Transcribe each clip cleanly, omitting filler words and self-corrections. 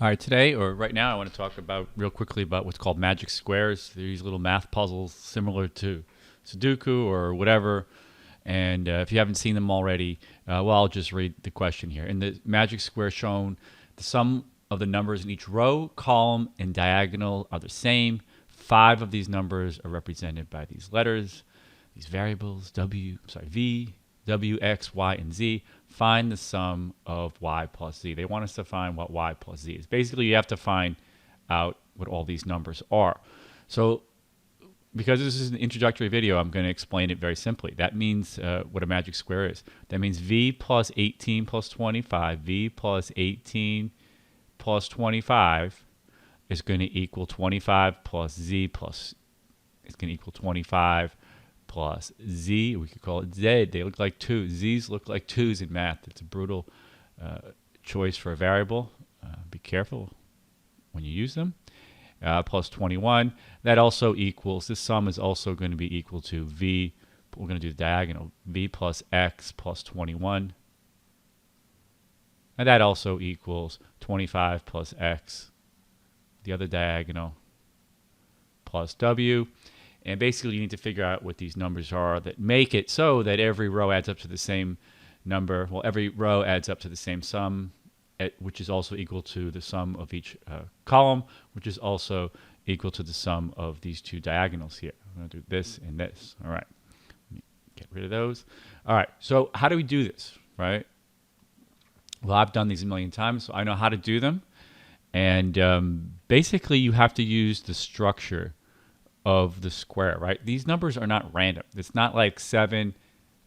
All right, today or right now, I want to talk about real quickly about what's called magic squares. They're these little math puzzles similar to Sudoku or whatever. And if you haven't seen them already, well, I'll just read the question here. In the magic square shown, the sum of the numbers in each row, column, and diagonal are the same. 5 of these numbers are represented by these letters, these variables, V, W, X, Y, and Z. Find the sum of Y plus Z. They want us to find what Y plus Z is. Basically, you have to find out what all these numbers are. So because this is an introductory video, I'm going to explain it very simply. That means what a magic square is. That means V plus 18 plus 25, V plus 18 plus 25 is going to equal 25 plus Z plus, it's going to equal 25 plus Z. We could call it Z. They look like 2. Z's look like 2's in math. It's a brutal choice for a variable. Be careful when you use them. Plus 21. That also equals, this sum is also going to be equal to V. We're going to do the diagonal. V plus X plus 21. And that also equals 25 plus X, the other diagonal, plus W. And basically, you need to figure out what these numbers are that make it so that every row adds up to the same number. Well, every row adds up to the same sum, which is also equal to the sum of each column, which is also equal to the sum of these two diagonals here. I'm going to do this and this. All right. Let me get rid of those. All right. So how do we do this, right? Well, I've done these a million times, so I know how to do them. And basically, you have to use the structure of the square, right? These numbers are not random. It's not like 7,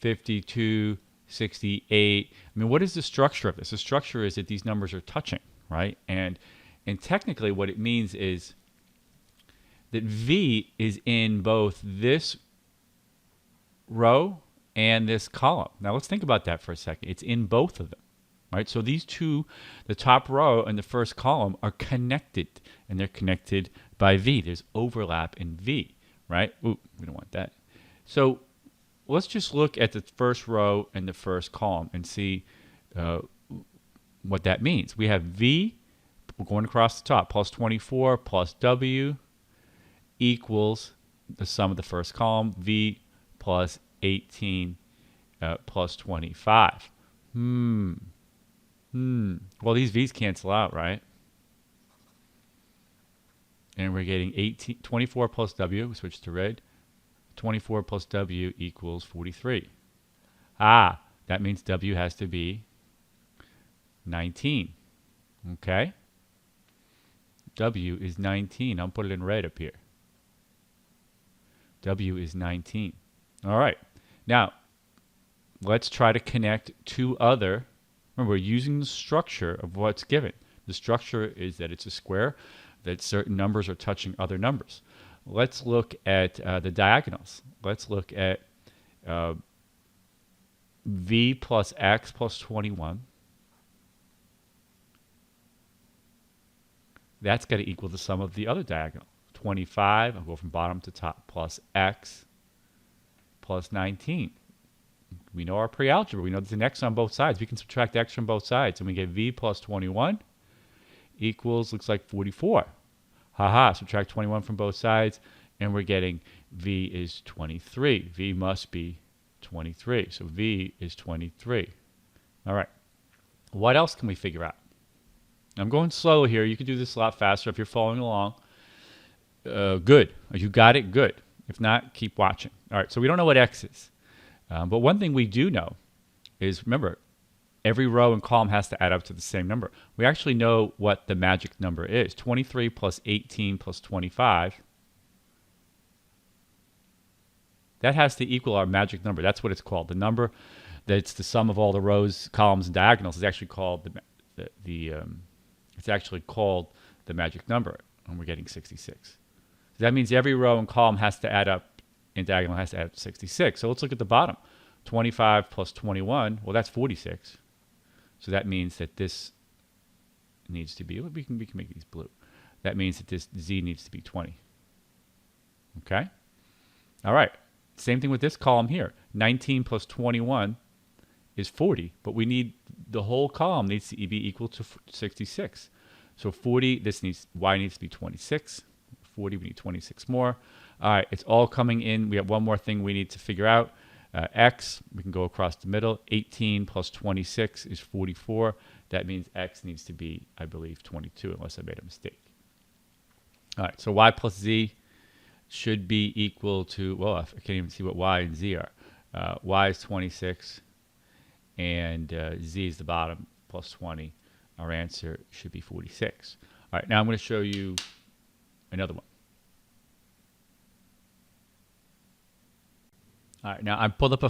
52, 68. I mean, what is the structure of this? The structure is that these numbers are touching, right? And technically what it means is that V is in both this row and this column. Now let's think about that for a second. It's in both of them, right? So these two, the top row and the first column, are connected, and they're connected by V. There's overlap in V, right? Ooh, we don't want that. So let's just look at the first row and the first column and see what that means. We have V, we're going across the top, plus 24 plus W equals the sum of the first column, V plus 18 plus 25. Well, these V's cancel out, right? And we're getting 24 plus W, switch to red. 24 plus W equals 43. Ah, that means W has to be 19. Okay? W is 19. I'll put it in red up here. W is 19. All right. Now, let's try to connect two other. Remember, we're using the structure of what's given. The structure is that it's a square, that certain numbers are touching other numbers. Let's look at the diagonals. Let's look at V plus X plus 21. That's going to equal the sum of the other diagonal. 25, I'll go from bottom to top, plus X plus 19. We know our pre-algebra. We know there's an X on both sides. We can subtract X from both sides, and we get V plus 21 equals, looks like 44. Haha, subtract 21 from both sides, and we're getting V is 23. V must be 23. So V is 23. All right. What else can we figure out? I'm going slow here. You can do this a lot faster if you're following along. Good. You got it? Good. If not, keep watching. All right. So we don't know what X is. But one thing we do know is, remember, every row and column has to add up to the same number. We actually know what the magic number is. 23 plus 18 plus 25. That has to equal our magic number. That's what it's called. The number that's the sum of all the rows, columns, and diagonals is actually called it's actually called the magic number, and we're getting 66. So that means every row and column has to add up, and diagonal has to add up to 66. So let's look at the bottom. 25 plus 21, well, that's 46. So that means that this needs to be, we can make these blue. That means that this Z needs to be 20. Okay? All right. Same thing with this column here. 19 plus 21 is 40, but we need the whole column needs to be equal to 66. So 40, y needs to be 26. 40, we need 26 more. All right, it's all coming in. We have one more thing we need to figure out. X, we can go across the middle. 18 plus 26 is 44. That means X needs to be, I believe, 22, unless I made a mistake. All right, so Y plus Z should be equal to, well, I can't even see what Y and Z are. Y is 26, and Z is the bottom, plus 20. Our answer should be 46. All right, now I'm going to show you another one. All right, now I pulled up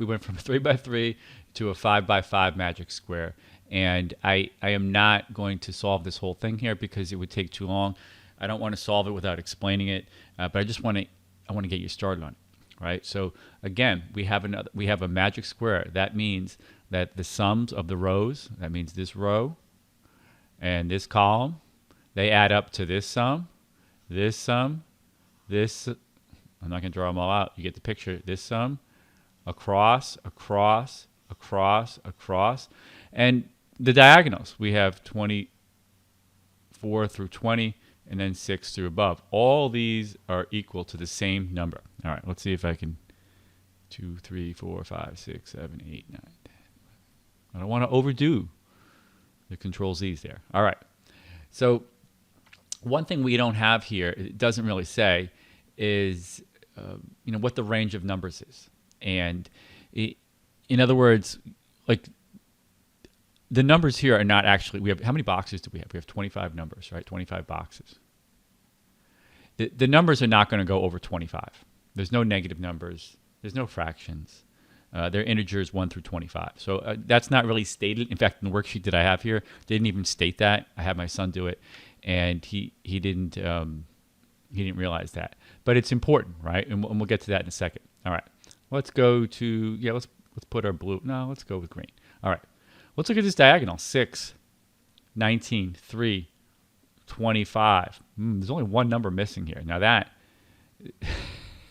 we went from a 3x3 to a 5x5 magic square. And I am not going to solve this whole thing here because it would take too long. I don't want to solve it without explaining it, but I want to get you started on it, right? So again, we have a magic square. That means that the sums of the rows, that means this row and this column, they add up to this sum, this. I'm not going to draw them all out. You get the picture. This sum, across, and the diagonals. We have 24 through 20, and then 6 through above. All these are equal to the same number. All right, let's see if I can. 2, 3, 4, 5, 6, 7, 8, 9, 10. I don't want to overdo the control Z's there. All right. So one thing we don't have here, it doesn't really say, is what the range of numbers is. And in other words, like the numbers here are not actually, how many boxes do we have? We have 25 numbers, right? 25 boxes. The numbers are not going to go over 25. There's no negative numbers. There's no fractions. They're integers 1 through 25. So that's not really stated. In fact, in the worksheet that I have here, they didn't even state that. I had my son do it, and he didn't realize that. But it's important, right? And we'll get to that in a second. All right. Let's go to, let's put our blue. No, let's go with green. All right. Let's look at this diagonal. 6, 19, 3, 25. There's only one number missing here. Now that,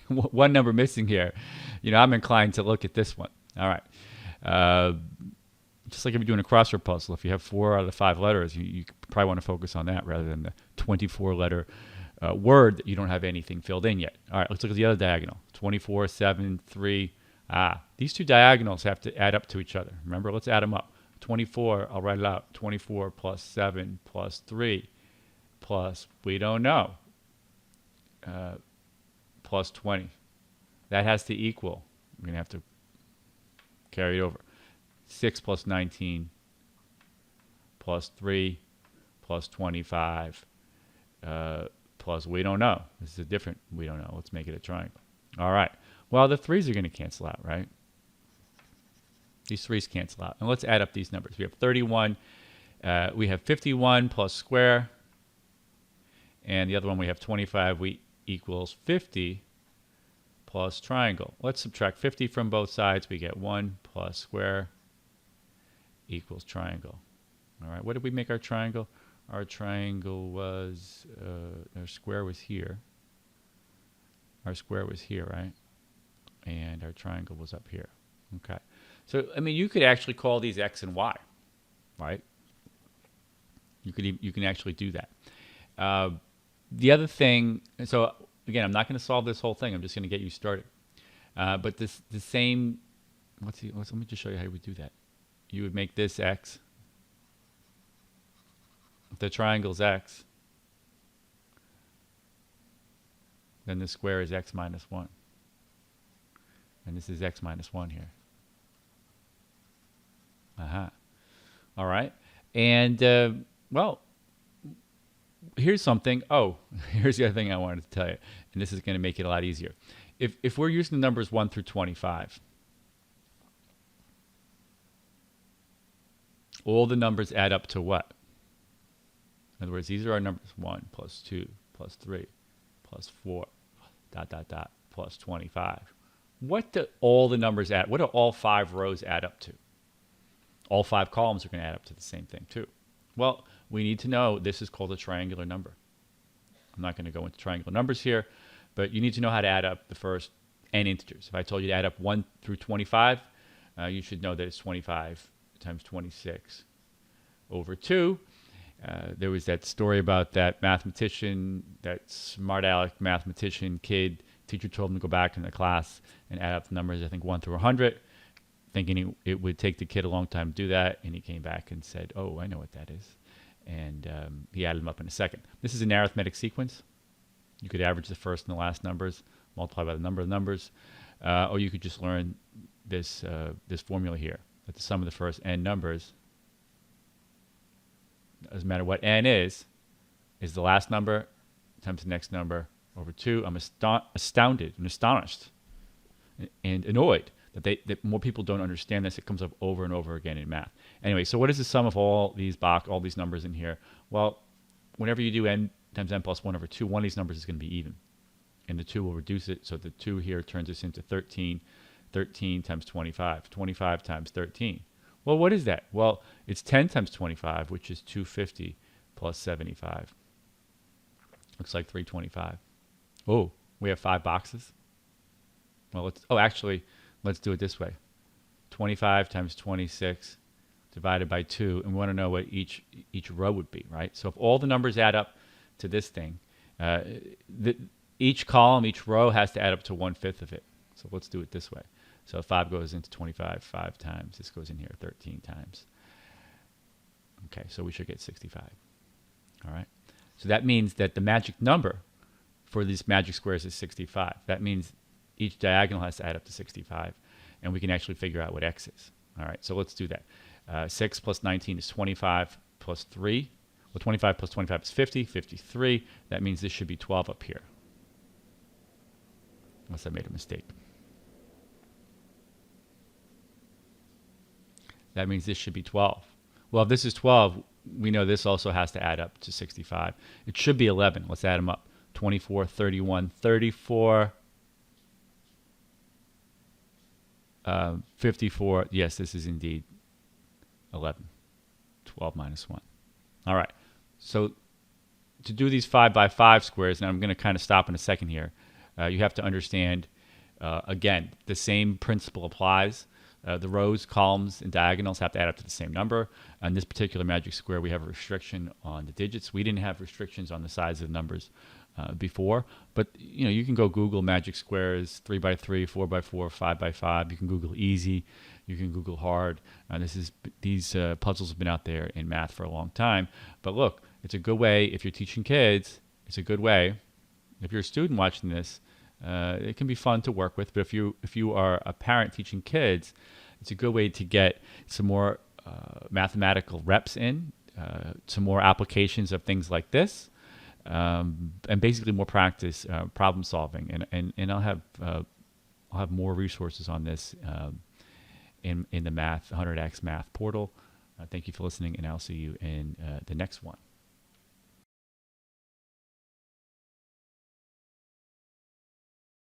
one number missing here, I'm inclined to look at this one. All right. Just like if you're doing a crossword puzzle, if you have 4 out of the 5 letters, you probably want to focus on that rather than the 24-letter word that you don't have anything filled in yet. All right, let's look at the other diagonal. 24, 7, 3. These two diagonals have to add up to each other. Remember, let's add them up. 24, I'll write it out. 24 plus 7 plus 3 plus, we don't know, plus 20. That has to equal, we're going to have to carry it over. 6 plus 19 plus 3 plus 25 plus we don't know. This is a different we don't know. Let's make it a triangle. All right. Well, the 3's are going to cancel out, right? These 3's cancel out. And let's add up these numbers. We have 31. We have 51 plus square. And the other one we have 25. We equals 50 plus triangle. Let's subtract 50 from both sides. We get 1 plus square equals triangle. All right. What did we make our triangle? Our triangle was, our square was here. Our square was here, right? And our triangle was up here. Okay. So, I mean, you could actually call these X and Y, right? You can actually do that. The other thing, so again, I'm not going to solve this whole thing. I'm just going to get you started. But the same, let me just show you how you would do that. You would make this X. If the triangle's X, then the square is X minus 1. And this is X minus 1 here. All right. And, well, here's something. Oh, here's the other thing I wanted to tell you. And this is going to make it a lot easier. If we're using the numbers 1 through 25, all the numbers add up to what? In other words, these are our numbers. 1 plus 2 plus 3 plus 4, ... plus 25. What do all the numbers add? What do all 5 rows add up to? All 5 columns are going to add up to the same thing too. Well, we need to know this is called a triangular number. I'm not going to go into triangular numbers here, but you need to know how to add up the first n integers. If I told you to add up 1 through 25, you should know that it's 25 times 26 over 2. There was that story about that mathematician, that smart aleck mathematician kid. Teacher told him to go back in the class and add up the numbers, I think 1 through 100, thinking it would take the kid a long time to do that. And he came back and said, oh, I know what that is. And he added them up in a second. This is an arithmetic sequence. You could average the first and the last numbers, multiply by the number of numbers, or you could just learn this formula here, that the sum of the first n numbers, doesn't matter what n is the last number times the next number over 2. I'm astounded and astonished and annoyed that more people don't understand this. It comes up over and over again in math. Anyway, so what is the sum of all these numbers in here? Well, whenever you do n times n plus 1 over 2, one of these numbers is going to be even. And the 2 will reduce it, so the 2 here turns this into 13. 13 times 25. 25 times 13. Well, what is that? Well, it's 10 times 25, which is 250 plus 75. Looks like 325. Oh, we have 5 boxes. Well, let's do it this way. 25 times 26 divided by 2, and we want to know what each row would be, right? So if all the numbers add up to this thing, each column, each row has to add up to 1/5 of it. So let's do it this way. So 5 goes into 25 5 times. This goes in here 13 times. Okay, so we should get 65. All right. So that means that the magic number for these magic squares is 65. That means each diagonal has to add up to 65, and we can actually figure out what x is. All right, so let's do that. 6 plus 19 is 25 plus 3. Well, 25 plus 25 is 50, 53. That means this should be 12 up here. Unless I made a mistake. That means this should be 12. Well, if this is 12, we know this also has to add up to 65. It should be 11. Let's add them up. 24, 31, 34, 54. Yes, this is indeed 11. 12 minus 1. All right. So to do these 5 by 5 squares, and I'm going to kind of stop in a second here, you have to understand, again, the same principle applies. The rows, columns, and diagonals have to add up to the same number. On this particular magic square, we have a restriction on the digits. We didn't have restrictions on the size of the numbers before, but you can go Google magic squares, 3 by 3, 4 by 4, 5 by 5. You can Google easy. You can Google hard. These puzzles have been out there in math for a long time. But look, it's a good way if you're teaching kids. It's a good way if you're a student watching this. It can be fun to work with, but if you are a parent teaching kids, it's a good way to get some more mathematical reps in, some more applications of things like this, and basically more practice problem solving. And I'll have more resources on this in the 100x Math portal. Thank you for listening, and I'll see you in the next one.